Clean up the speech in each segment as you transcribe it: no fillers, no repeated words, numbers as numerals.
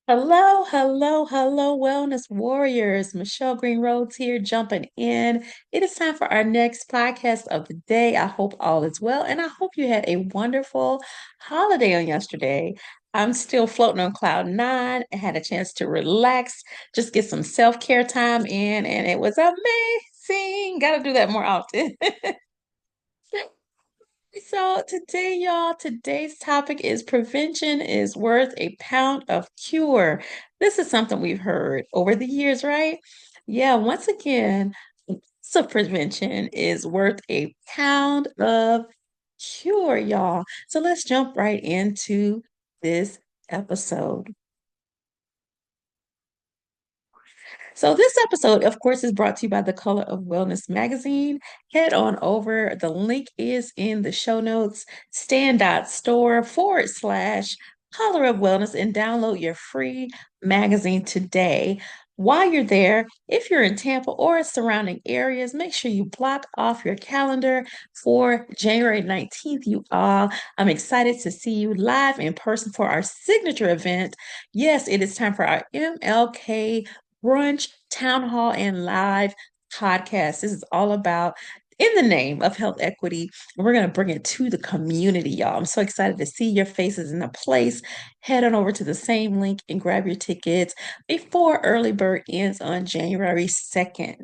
Hello, hello, hello, wellness warriors. Michelle Green Rhodes here, jumping in. It is time for our next podcast of the day. I hope all is well, and I hope you had a wonderful holiday on yesterday. I'm still floating on cloud nine. I had a chance to relax, just get some self-care time in, and it was amazing. Got to do that more often. So today, y'all, today's topic is prevention is worth a pound of cure. This is something we've heard over the years, right? Yeah, once again, so prevention is worth a pound of cure, y'all. So let's jump right into this episode. So, this episode, of course, is brought to you by the Color of Wellness magazine. Head on over. The link is in the show notes. Stand.store// Color of Wellness and download your free magazine today. While you're there, if you're in Tampa or surrounding areas, make sure you block off your calendar for January 19th, you all. I'm excited to see you live in person for our signature event. Yes, it is time for our MLK brunch, town hall, and live podcast. This is all about in the name of health equity. We're going to bring it to the community, y'all. I'm so excited to see your faces in the place. Head on over to the same link and grab your tickets before early bird ends on January 2nd.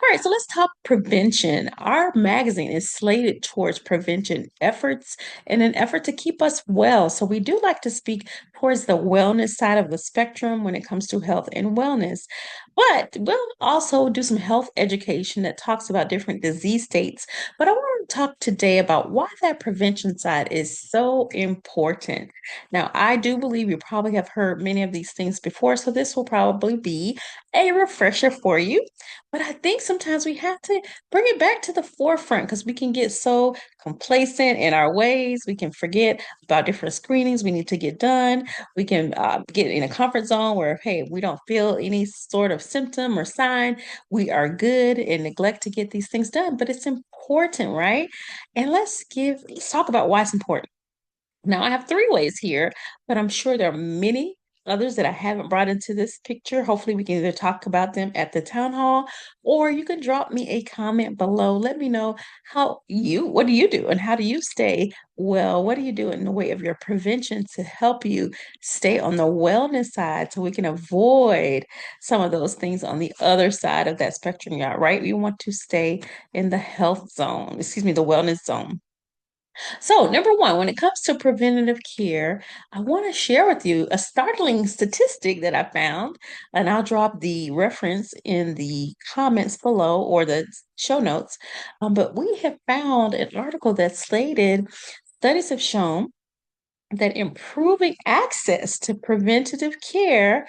All right, so let's talk prevention. Our magazine is slated towards prevention efforts in an effort to keep us well. So, we do like to speak towards the wellness side of the spectrum when it comes to health and wellness. But we'll also do some health education that talks about different disease states. But I want to talk today about why that prevention side is so important. Now, I do believe you probably have heard many of these things before, so this will probably be a refresher for you. But I think sometimes we have to bring it back to the forefront because we can get so complacent in our ways. We can forget about different screenings we need to get done. We can get in a comfort zone where, hey, we don't feel any sort of symptom or sign. We are good and neglect to get these things done. But it's important, right? And let's talk about why it's important. Now, I have three ways here, but I'm sure there are many others that I haven't brought into this picture. Hopefully, we can either talk about them at the town hall or you can drop me a comment below. Let me know what do you do and how do you stay well? What do you do in the way of your prevention to help you stay on the wellness side so we can avoid some of those things on the other side of that spectrum, yeah, right? We want to stay in the health zone, excuse me, the wellness zone. So, number one, when it comes to preventative care, I want to share with you a startling statistic that I found, and I'll drop the reference in the comments below or the show notes. But we have found an article that stated studies have shown that improving access to preventive care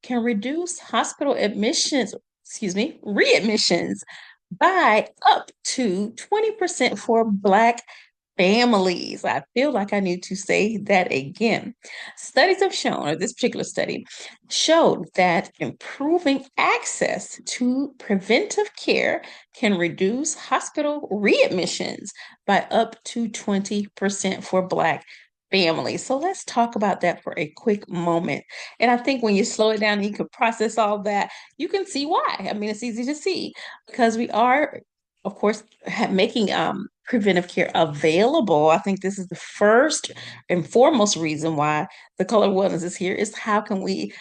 can reduce hospital admissions, excuse me, readmissions by up to 20% for Black families. I feel like I need to say that again. Studies have shown, or this particular study showed that improving access to preventive care can reduce hospital readmissions by up to 20% for Black families. So let's talk about that for a quick moment. And I think when you slow it down and you can process all that, you can see why. I mean, it's easy to see because we are, of course, making preventive care available. I think this is the first and foremost reason why the color of wellness is here is how can we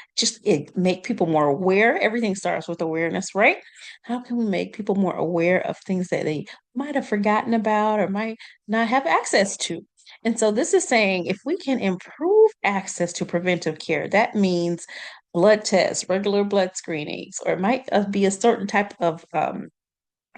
make people more aware? Everything starts with awareness, right? How can we make people more aware of things that they might have forgotten about or might not have access to? And so this is saying if we can improve access to preventive care, that means blood tests, regular blood screenings, or it might be a certain type of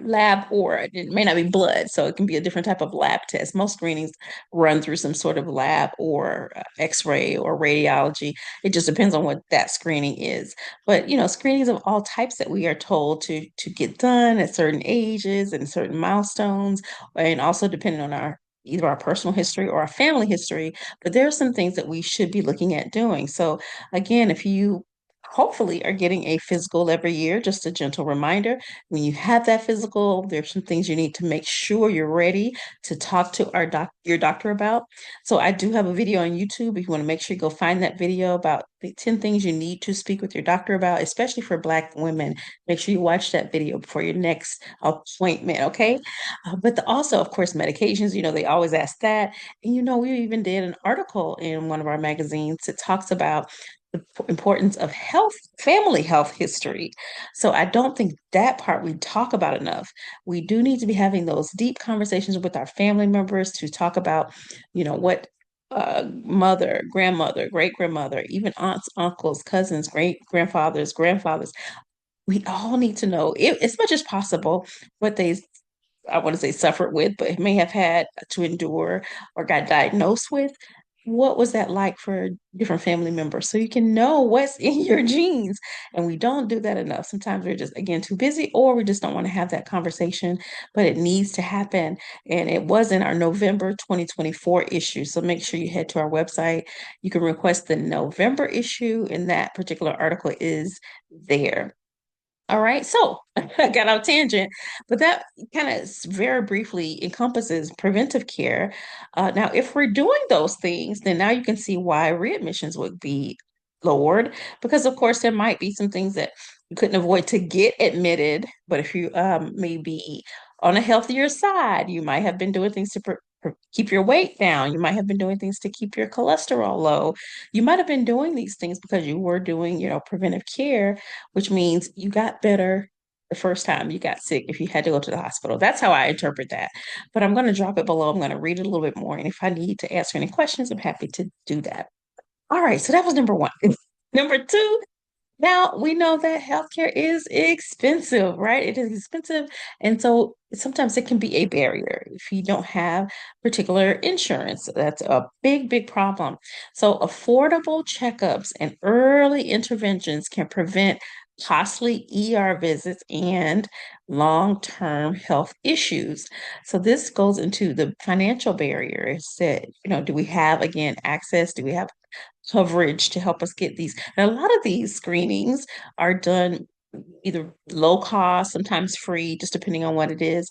lab, or it may not be blood, so it can be a different type of lab test. Most screenings run through some sort of lab or x-ray or radiology. It just depends on what that screening is. But screenings of all types that we are told to get done at certain ages and certain milestones, and also depending on our either our personal history or our family history. But there are some things that we should be looking at doing. So again, if you hopefully are getting a physical every year. Just a gentle reminder, when you have that physical, there's some things you need to make sure you're ready to talk to your doctor about. So I do have a video on YouTube. If you want to make sure you go find that video about the 10 things you need to speak with your doctor about, especially for Black women. Make sure you watch that video before your next appointment, okay? But also, of course, medications, they always ask that. And we even did an article in one of our magazines that talks about the importance of health, family health history. So I don't think that part we talk about enough. We do need to be having those deep conversations with our family members to talk about, what mother, grandmother, great grandmother, even aunts, uncles, cousins, great grandfathers, grandfathers. We all need to know, as much as possible, what they, I want to say, suffered with, but may have had to endure or got diagnosed with. What was that like for different family members? So you can know what's in your genes. And we don't do that enough. Sometimes we're just, again, too busy, or we just don't want to have that conversation, but it needs to happen. And it was in our November 2024 issue. So make sure you head to our website. You can request the November issue, and that particular article is there. All right, so I got off tangent, but that kind of very briefly encompasses preventive care. Now, if we're doing those things, then now you can see why readmissions would be lowered, because of course there might be some things that you couldn't avoid to get admitted, but if you may be on a healthier side, you might have been doing things to keep your weight down. You might have been doing things to keep your cholesterol low. You might have been doing these things because you were doing, preventive care, which means you got better the first time you got sick if you had to go to the hospital. That's how I interpret that. But I'm going to drop it below. I'm going to read it a little bit more. And if I need to answer any questions, I'm happy to do that. All right. So that was number one. Number two, now we know that healthcare is expensive, right? It is expensive. And so sometimes it can be a barrier if you don't have particular insurance. That's a big, big problem. So affordable checkups and early interventions can prevent costly ER visits and long-term health issues. So this goes into the financial barriers that, do we have, again, access? Do we have coverage to help us get these? And a lot of these screenings are done either low cost, sometimes free, just depending on what it is.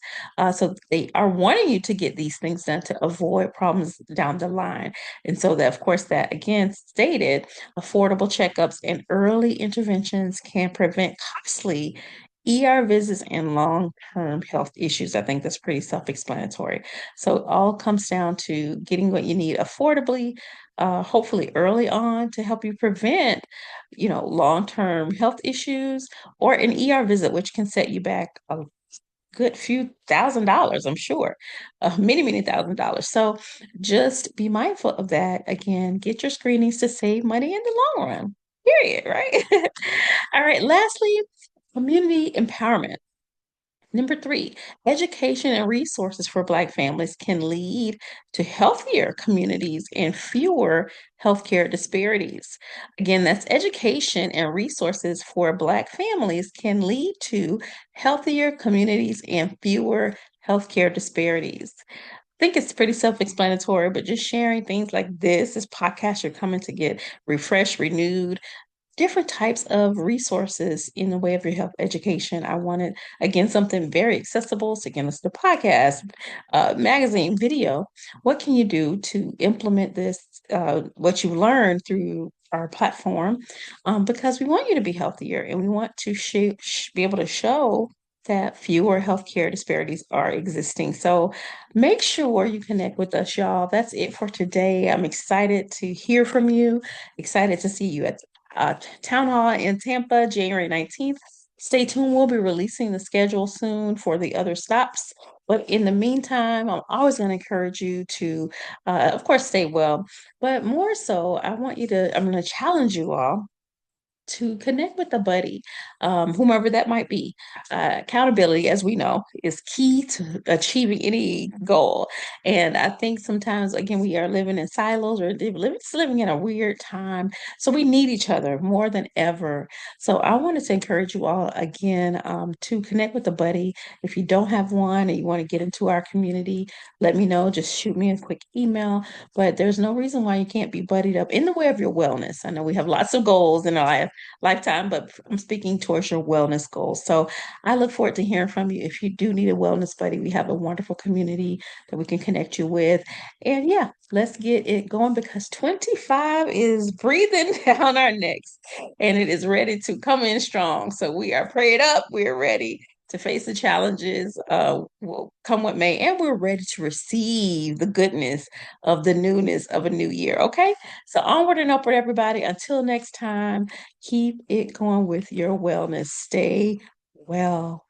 So they are wanting you to get these things done to avoid problems down the line. And so that, of course, that again stated, affordable checkups and early interventions can prevent costly ER visits and long-term health issues. I think that's pretty self-explanatory. So it all comes down to getting what you need affordably, hopefully early on, to help you prevent, long-term health issues or an ER visit, which can set you back a good few $1,000s, I'm sure, many, many $1,000s. So just be mindful of that. Again, get your screenings to save money in the long run. Period, right? All right. Lastly, community empowerment. Number three, education and resources for Black families can lead to healthier communities and fewer healthcare disparities. Again, that's education and resources for Black families can lead to healthier communities and fewer healthcare disparities. I think it's pretty self-explanatory, but just sharing things like this podcast, you're coming to get refreshed, renewed, different types of resources in the way of your health education. I wanted, again, something very accessible. So, again, it's the podcast, magazine, video. What can you do to implement this, what you learned through our platform? Because we want you to be healthier and we want to be able to show that fewer healthcare disparities are existing. So make sure you connect with us, y'all. That's it for today. I'm excited to hear from you, excited to see you at Town Hall in Tampa, January 19th. Stay tuned. We'll be releasing the schedule soon for the other stops. But in the meantime, I'm always going to encourage you to, of course, stay well. But more so, I'm going to challenge you all to connect with a buddy, whomever that might be. Accountability, as we know, is key to achieving any goal. And I think sometimes, again, we are living in silos or living in a weird time. So we need each other more than ever. So I wanted to encourage you all again, to connect with a buddy. If you don't have one and you want to get into our community, let me know. Just shoot me a quick email. But there's no reason why you can't be buddied up in the way of your wellness. I know we have lots of goals in our life, lifetime, but I'm speaking towards your wellness goals. So I look forward to hearing from you. If you do need a wellness buddy, we have a wonderful community that we can connect you with. And yeah, let's get it going because 25 is breathing down our necks and it is ready to come in strong. So we are prayed up, we're ready to face the challenges, will come what may, and we're ready to receive the goodness of the newness of a new year. Okay, so onward and upward, everybody. Until next time, keep it going with your wellness. Stay well.